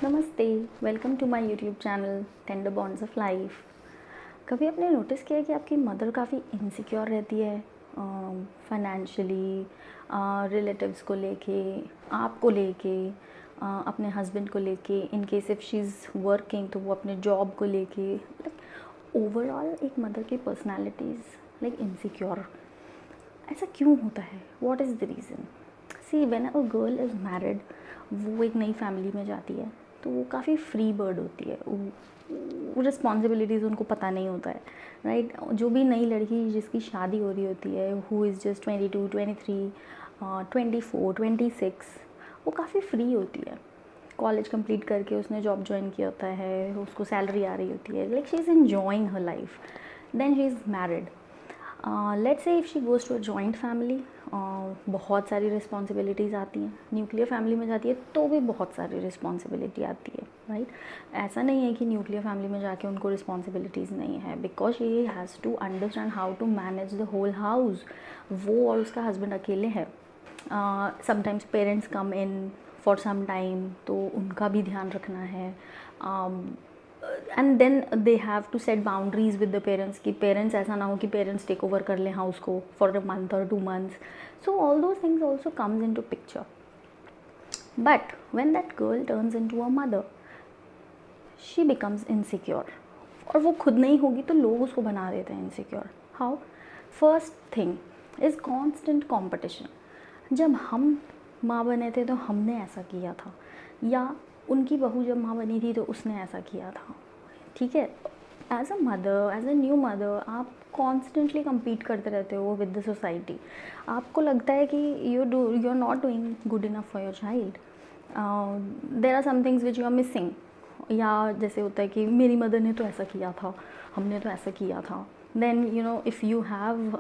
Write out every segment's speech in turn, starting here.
नमस्ते, welcome to my YouTube channel tender bonds of life. कभी आपने नोटिस किया है कि आपकी मदर काफ़ी इनसिक्योर रहती है फाइनेंशियली, रिलेटिव्स को लेके, आपको लेके, अपने हस्बैंड को लेके, in case if she is working तो वो अपने जॉब को लेके, लाइक ओवरऑल एक मदर की पर्सनालिटी इज़ लाइक इनसिक्योर। ऐसा क्यों होता है? What is the reason? See when a girl is married, वो एक नई फैमिली में जाती है तो वो काफ़ी फ्री बर्ड होती है। रिस्पॉन्सिबिलिटीज़ उनको पता नहीं होता है, राइट। जो भी नई लड़की जिसकी शादी हो रही होती है, हु इज़ जस्ट 22, 23, 24, 26, वो काफ़ी फ्री होती है। कॉलेज कंप्लीट करके उसने जॉब ज्वाइन किया होता है, उसको सैलरी आ रही होती है, like she is enjoying her life. Then she is married. Let's say if she goes to a joint family, बहुत सारी रिस्पॉन्सिबिलिटीज़ आती हैं। न्यूक्लियर फैमिली में जाती है तो भी बहुत सारी रिस्पॉन्सिबिलिटी आती है, राइट। ऐसा नहीं है कि न्यूक्लियर फैमिली में जाके उनको रिस्पॉन्सिबिलिटीज़ नहीं है, because she has to understand how to manage the whole house. वो और उसका हस्बैंड अकेले हैं। Sometimes parents come in for some time, तो उनका भी ध्यान रखना है। And then they have to set boundaries with the parents कि पेरेंट्स ऐसा ना हो कि पेरेंट्स टेक ओवर कर लें हाउस को फॉर अ मंथ और 2 months. So all those things also comes into picture. But when that girl turns into a mother, she becomes insecure. और वो खुद नहीं होगी तो लोग उसको बना देते हैं insecure. How? First thing is constant competition. जब हम माँ बने थे तो हमने ऐसा किया था, या उनकी बहू जब माँ बनी थी तो उसने ऐसा किया था, ठीक है। As a mother, as a new mother, आप कॉन्स्टेंटली compete करते रहते हो विद द सोसाइटी। आपको लगता है कि you are not doing good enough for your child, there are some things which you are missing. या जैसे होता है कि मेरी मदर ने तो ऐसा किया था, हमने तो ऐसा किया था। Then you know if you have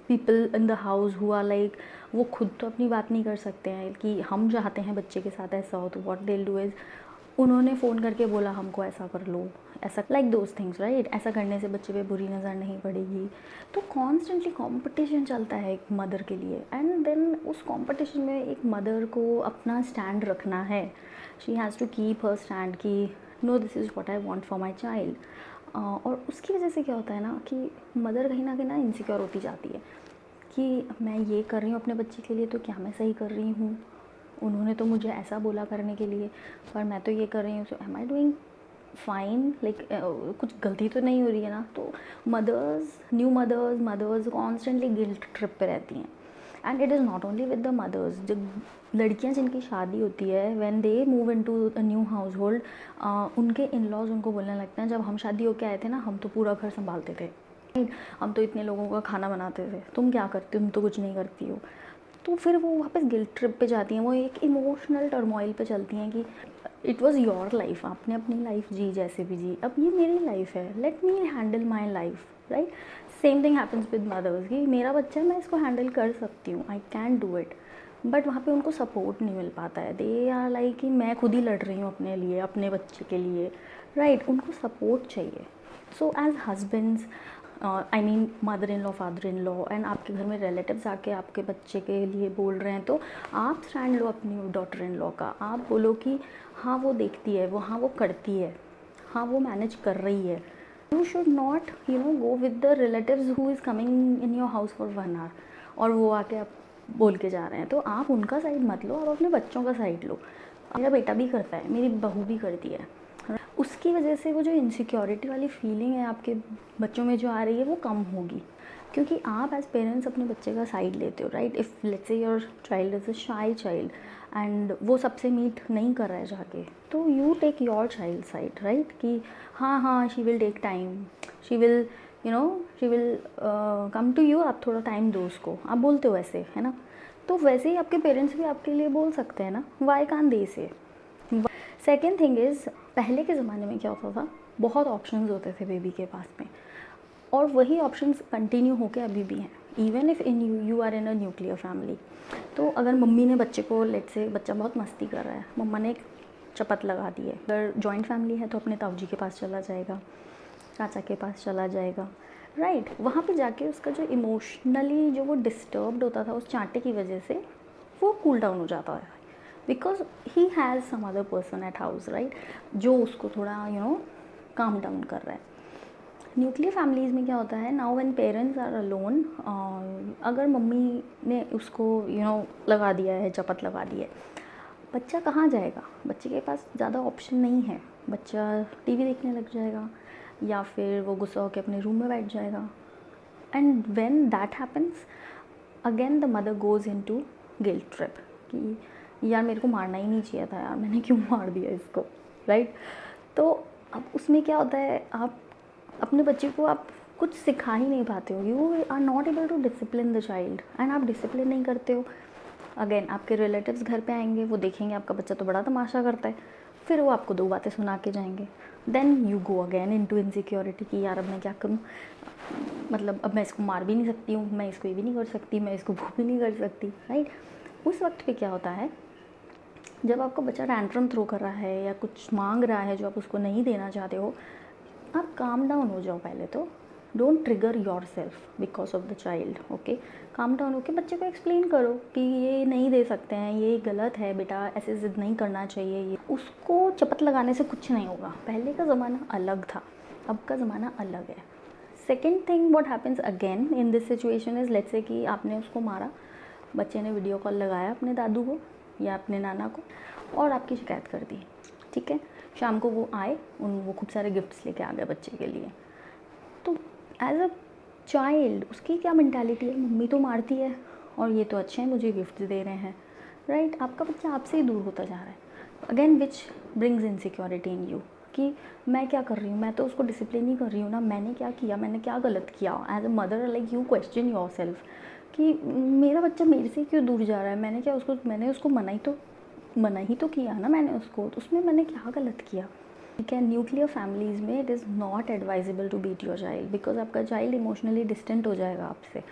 people in the house who are like, वो खुद तो अपनी बात नहीं कर सकते हैं कि हम चाहते हैं बच्चे के साथ ऐसा हो, तो वॉट दे डू इज़ उन्होंने फ़ोन करके बोला हमको ऐसा कर लो, ऐसा, लाइक दोज थिंग्स, राइट। ऐसा करने से बच्चे पे बुरी नज़र नहीं पड़ेगी। तो कॉन्स्टेंटली कंपटीशन चलता है एक मदर के लिए। एंड देन उस कंपटीशन में एक मदर को अपना स्टैंड रखना है। She has to keep her stand कि no, this is what I want for my child. और उसकी वजह से क्या होता है ना कि मदर कहीं ना कहीं ना इनसिक्योर होती जाती है कि मैं ये कर रही हूँ अपने बच्चे के लिए तो क्या मैं सही कर रही हूँ? उन्होंने तो मुझे ऐसा बोला करने के लिए, पर मैं तो ये कर रही हूँ, so am I doing fine, like कुछ गलती तो नहीं हो रही है ना। तो mothers, new mothers constantly guilt trip पे रहती हैं। And it is not only with the mothers, जो लड़कियां जिनकी शादी होती है, when they move into a new household, उनके इन लॉज उनको बोलने लगते हैं, जब हम शादी होके आए थे ना, हम तो पूरा घर संभालते थे, हम तो इतने लोगों का खाना बनाते थे, तुम क्या करती हो, तुम तो कुछ नहीं करती हो। तो फिर वो वापस गिल्ट ट्रिप पे जाती हैं, वो एक इमोशनल टर्मोइल पे चलती हैं कि इट वॉज़ योर लाइफ, आपने अपनी लाइफ जी जैसे भी जी, अब ये मेरी लाइफ है, let me handle my life, right. Same thing happens with mothers कि मेरा बच्चा है, मैं इसको हैंडल कर सकती हूँ, I can do it. But वहाँ पे उनको सपोर्ट नहीं मिल पाता है। दे आर लाइक कि मैं खुद ही लड़ रही हूँ अपने लिए, अपने बच्चे के लिए, राइट। उनको सपोर्ट चाहिए। So as husbands, I mean mother in law, father in law, and आपके घर में रिलेटिव्स आके आपके बच्चे के लिए बोल रहे हैं, तो आप स्टैंड लो अपनी डॉटर इन लॉ का। आप बोलो कि हाँ वो देखती है, वो हाँ वो करती है, हाँ वो मैनेज कर रही है। You should not go with the relatives who is coming in your house for 1 hour और वो आके आप बोल के जा रहे हैं। तो आप उनका साइड मत लो, आप अपने बच्चों का साइड लो। मेरा बेटा भी करता है, मेरी बहू भी करती है। उसकी वजह से वो जो इनसिक्योरिटी वाली फीलिंग है आपके बच्चों में जो आ रही है, वो कम होगी, क्योंकि आप एज पेरेंट्स अपने बच्चे का साइड लेते हो, right. If let's say your child is a शाई चाइल्ड एंड वो सबसे मीट नहीं कर रहा है जाके, तो you take your child side, right, कि हाँ हाँ she will take time, she will she will come to you, आप थोड़ा टाइम दो उसको, आप बोलते हो ऐसे, है ना। तो वैसे ही आपके पेरेंट्स भी आपके लिए बोल सकते हैं ना, वाई कान दे से। सेकेंड थिंग इज़, पहले के ज़माने में क्या होता था, बहुत ऑप्शंस होते थे बेबी के पास में, और वही ऑप्शंस कंटिन्यू होके अभी भी हैं। Even if in you are in a nuclear family, तो अगर मम्मी ने बच्चे को, लेट से बच्चा बहुत मस्ती कर रहा है, मम्मा ने एक चपत लगा दी है, अगर जॉइंट फैमिली है तो अपने ताऊजी के पास चला जाएगा, चाचा के पास चला जाएगा, राइट। वहाँ पे जाके उसका जो इमोशनली जो वो डिस्टर्ब्ड होता था उस चांटे की वजह से, वो कूल डाउन हो जाता है। Because he has some other person at house, right, जो उसको थोड़ा काम डाउन कर रहा है। न्यूक्लियर फैमिलीज़ में क्या होता है, now when parents are alone, अगर मम्मी ने उसको लगा दिया है, चपत लगा दी है, बच्चा कहाँ जाएगा? बच्चे के पास ज़्यादा ऑप्शन नहीं है। बच्चा टीवी देखने लग जाएगा या फिर वो गुस्सा होकर अपने रूम में बैठ जाएगा। And when that happens again the mother goes into guilt trip कि यार मेरे को मारना ही नहीं चाहिए था, यार मैंने क्यों मार दिया इसको, राइट। तो अब उसमें क्या होता है, आप अपने बच्चे को आप कुछ सिखा ही नहीं पाते हो, you are not able to discipline the child, and आप डिसिप्लिन नहीं करते हो। अगेन आपके रिलेटिव्स घर पे आएंगे, वो देखेंगे आपका बच्चा तो बड़ा तमाशा करता है, फिर वो आपको 2 बातें सुना के जाएंगे। Then you go again into insecurity कि यार अब मैं क्या करूँ, मतलब अब मैं इसको मार भी नहीं सकती हूँ, मैं इसको ये भी नहीं कर सकती, मैं इसको वो भी नहीं कर सकती, राइट। उस वक्त पे क्या होता है, जब आपका बच्चा टैंट्रम थ्रो कर रहा है या कुछ मांग रहा है जो आप उसको नहीं देना चाहते हो, आप काम डाउन हो जाओ पहले तो। Don't trigger your self because of the child, okay. Calm down होकर बच्चे को एक्सप्लेन करो कि ये नहीं दे सकते हैं, ये गलत है बेटा, ऐसे ज़िद नहीं करना चाहिए। ये उसको चपत लगाने से कुछ नहीं होगा। पहले का ज़माना अलग था, अब का ज़माना अलग है। Second thing what happens again in this situation is, let's say कि आपने उसको मारा, बच्चे ने वीडियो कॉल लगाया अपने दादू को या अपने नाना को और आपकी शिकायत कर दी, ठीक है। शाम को वो आए, वो खूब सारे गिफ्ट्स लेके आ गए बच्चे के लिए। तो एज अ चाइल्ड उसकी क्या मेंटालिटी है, मम्मी तो मारती है और ये तो अच्छे हैं मुझे गिफ्ट दे रहे हैं, राइट। आपका बच्चा आपसे ही दूर होता जा रहा है। Again which brings insecurity in you कि मैं क्या कर रही हूँ, मैं तो उसको डिसिप्लिन ही कर रही हूँ ना, मैंने क्या किया, मैंने क्या गलत किया। As a mother like you question your self कि मेरा बच्चा मेरे से क्यों दूर जा रहा है, मैंने उसको मना ही तो किया ना मैंने उसको, तो उसमें मैंने क्या गलत किया, ठीक है। न्यूक्लियर फैमिलीज़ में it is not advisable to beat your child because आपका चाइल्ड इमोशनली डिस्टेंट हो जाएगा आपसे।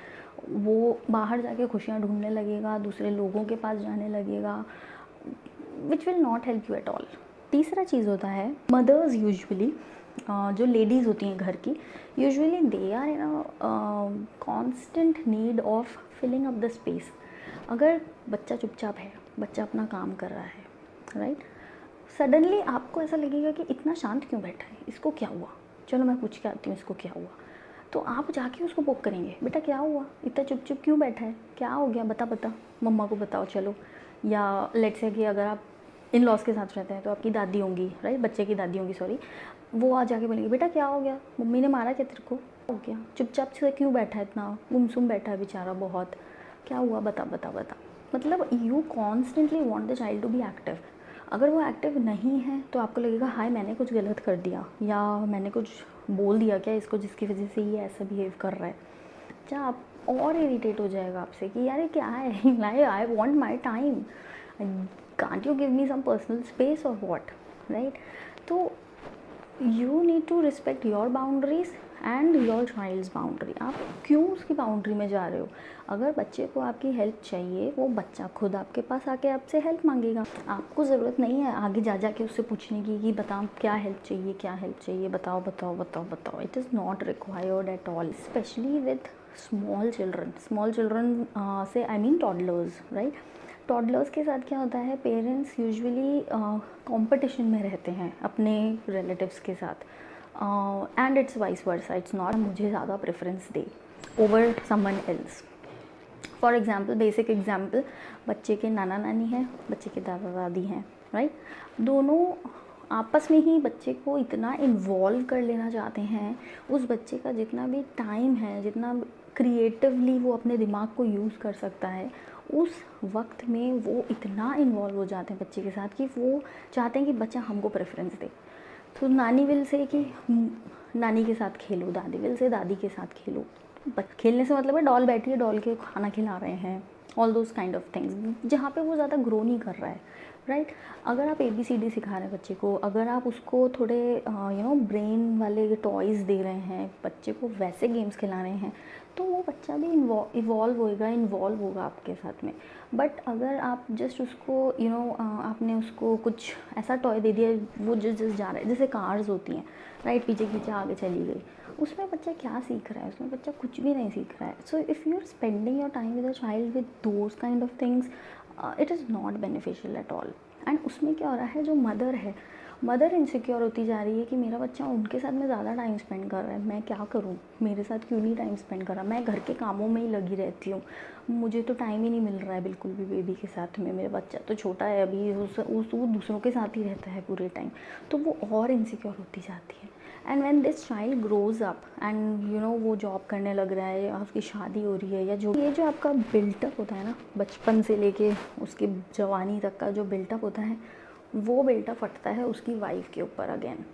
वो बाहर जाके खुशियाँ ढूंढने लगेगा, दूसरे लोगों के पास जाने लगेगा, which will not help you at all. तीसरा चीज़ होता है, मदर्स यूजुअली जो लेडीज़ होती हैं घर की, usually they are in a constant need of filling up the space. अगर बच्चा चुपचाप है, बच्चा अपना काम कर रहा है, राइट, सडनली आपको ऐसा लगेगा कि इतना शांत क्यों बैठा है, इसको क्या हुआ, चलो मैं पूछ के आती हूँ इसको क्या हुआ। तो आप जाके उसको पोक करेंगे, बेटा क्या हुआ, इतना चुप चुप क्यों बैठा है, क्या हो गया, बता मम्मा को बताओ चलो। या लेट्स से कि अगर आप इन लॉज के साथ रहते हैं तो आपकी दादी होंगी, राइट, बच्चे की दादी होंगी सॉरी, वो आ जाके बोलेंगे बेटा क्या हो गया, मम्मी ने मारा क्या तेरे को, हो गया, चुपचाप से क्यों बैठा है, इतना गुमसुम बैठा है बेचारा, बहुत क्या हुआ, बता। मतलब you constantly want the child to be active. अगर वो एक्टिव नहीं है तो आपको लगेगा हाय मैंने कुछ गलत कर दिया या मैंने कुछ बोल दिया क्या इसको जिसकी वजह से ये ऐसा बिहेव कर रहा है। अच्छा, आप और इरिटेट हो जाएगा आपसे कि यार ये क्या है, I want my time, can't you give me some personal space और वॉट, राइट। तो you need to respect your boundaries and your child's boundary. आप क्यों उसकी बाउंड्री में जा रहे हो? अगर बच्चे को आपकी हेल्प चाहिए, वो बच्चा खुद आपके पास आके आपसे हेल्प मांगेगा। आपको ज़रूरत नहीं है आगे जा के उससे पूछने की कि बताओ क्या हेल्प चाहिए, बताओ। It is not required at all, specially with small children say I mean toddlers, right. Toddlers के साथ क्या होता है, पेरेंट्स यूजुअली कंपटीशन में रहते हैं अपने रिलेटिव्स के साथ, and it's vice versa, it's not मुझे ज़्यादा preference they over someone else. For example, basic example, बच्चे के नाना नानी हैं, बच्चे के दादा दादी हैं, राइट। दोनों आपस में ही बच्चे को इतना इन्वॉल्व कर लेना चाहते हैं, उस बच्चे का जितना भी टाइम है, जितना क्रिएटिवली वो अपने दिमाग को यूज़ कर सकता है, उस वक्त में वो इतना इन्वॉल्व हो जाते हैं बच्चे के साथ कि वो चाहते हैं कि बच्चा हमको प्रेफरेंस दे। तो नानी विल से कि नानी के साथ खेलो, दादी विल से दादी के साथ खेलो। खेलने से मतलब है डॉल बैठी है, डॉल के खाना खिला रहे हैं, all those kind of things, जहाँ पे वो ज़्यादा ग्रो नहीं कर रहा है, राइट। अगर आप ABCD सिखा रहे हैं बच्चे को, अगर आप उसको थोड़े ब्रेन वाले टॉयज़ दे रहे हैं, बच्चे को वैसे गेम्स खिला रहे हैं, तो वो बच्चा भी इन्वॉल्व होगा आपके साथ में। बट अगर आप जस्ट उसको आपने उसको कुछ ऐसा टॉय दे दिया, वो जस्ट जा रहा है, जैसे कार्स होती हैं, राइट, पीछे आगे चली गई, उसमें बच्चा क्या सीख रहा है, उसमें बच्चा कुछ भी नहीं सीख रहा है। So if you are spending your time with a child with those kind of things, it is not beneficial at all. And उसमें क्या हो रहा है, जो मदर है, मदर इनसिक्योर होती जा रही है कि मेरा बच्चा उनके साथ में ज़्यादा टाइम स्पेंड कर रहा है, मैं क्या करूँ, मेरे साथ क्यों नहीं टाइम स्पेंड कर रहा, मैं घर के कामों में ही लगी रहती हूँ, मुझे तो टाइम ही नहीं मिल रहा है बिल्कुल भी बेबी के साथ में, मेरा बच्चा तो छोटा है अभी, वो दूसरों के साथ ही रहता है पूरे टाइम, तो वो और इनसिक्योर होती जाती है। And when this child grows up and you know वो जॉब करने लग रहा है, या उसकी शादी हो रही है, या जो ये जो आपका बिल्टअप होता है ना, बचपन से लेके उसकी जवानी तक का जो बिल्टअप होता है, वो बिल्टअप फटता है उसकी वाइफ के ऊपर अगेन,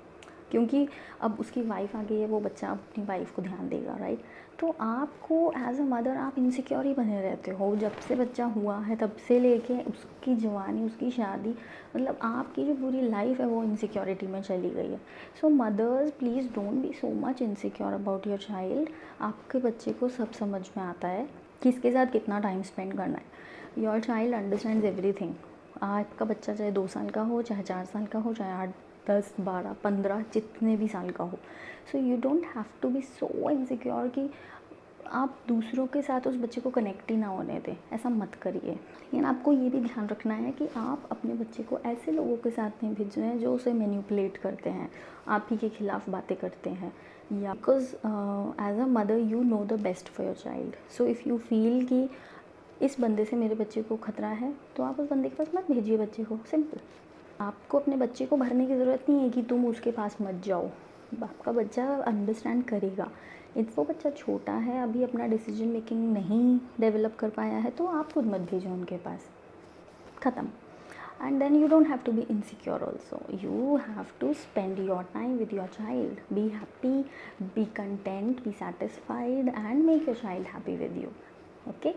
क्योंकि अब उसकी वाइफ आ गई है, वो बच्चा अपनी वाइफ को ध्यान देगा, राइट। तो आपको एज अ मदर आप इनसिक्योर ही बने रहते हो, जब से बच्चा हुआ है तब से लेके उसकी जवानी, उसकी शादी, मतलब आपकी जो पूरी लाइफ है वो इनसिक्योरिटी में चली गई है। So mothers please don't be so much insecure about your child. आपके बच्चे को सब समझ में आता है, किसके साथ कितना टाइम स्पेंड करना है। Your child understands everything. आपका बच्चा चाहे 2 साल का हो, चाहे 4 साल का हो, चाहे 8, 10, 12, 15 जितने भी साल का हो। So you don't have to be so insecure कि आप दूसरों के साथ उस बच्चे को कनेक्ट ही ना होने दें, ऐसा मत करिए। लेकिन आपको ये भी ध्यान रखना है कि आप अपने बच्चे को ऐसे लोगों के साथ नहीं भेज रहे हैं जो उसे मैनिपुलेट करते हैं, आप ही के खिलाफ बातें करते हैं, या because as a mother you know the best for your child. So if you feel कि इस बंदे से मेरे बच्चे को खतरा है, तो आप उस बंदे के पास मत भेजिए बच्चे को, सिंपल। आपको अपने बच्चे को भरने की ज़रूरत नहीं है कि तुम उसके पास मत जाओ, आपका बच्चा अंडरस्टैंड करेगा। इफ़ वो बच्चा छोटा है, अभी अपना डिसीजन मेकिंग नहीं डेवलप कर पाया है, तो आप खुद मत भेजो उनके पास, ख़त्म। And then you don't have to be insecure also. You have to spend your time with your child. Be happy, be content, be satisfied, and make your child happy with you. Okay?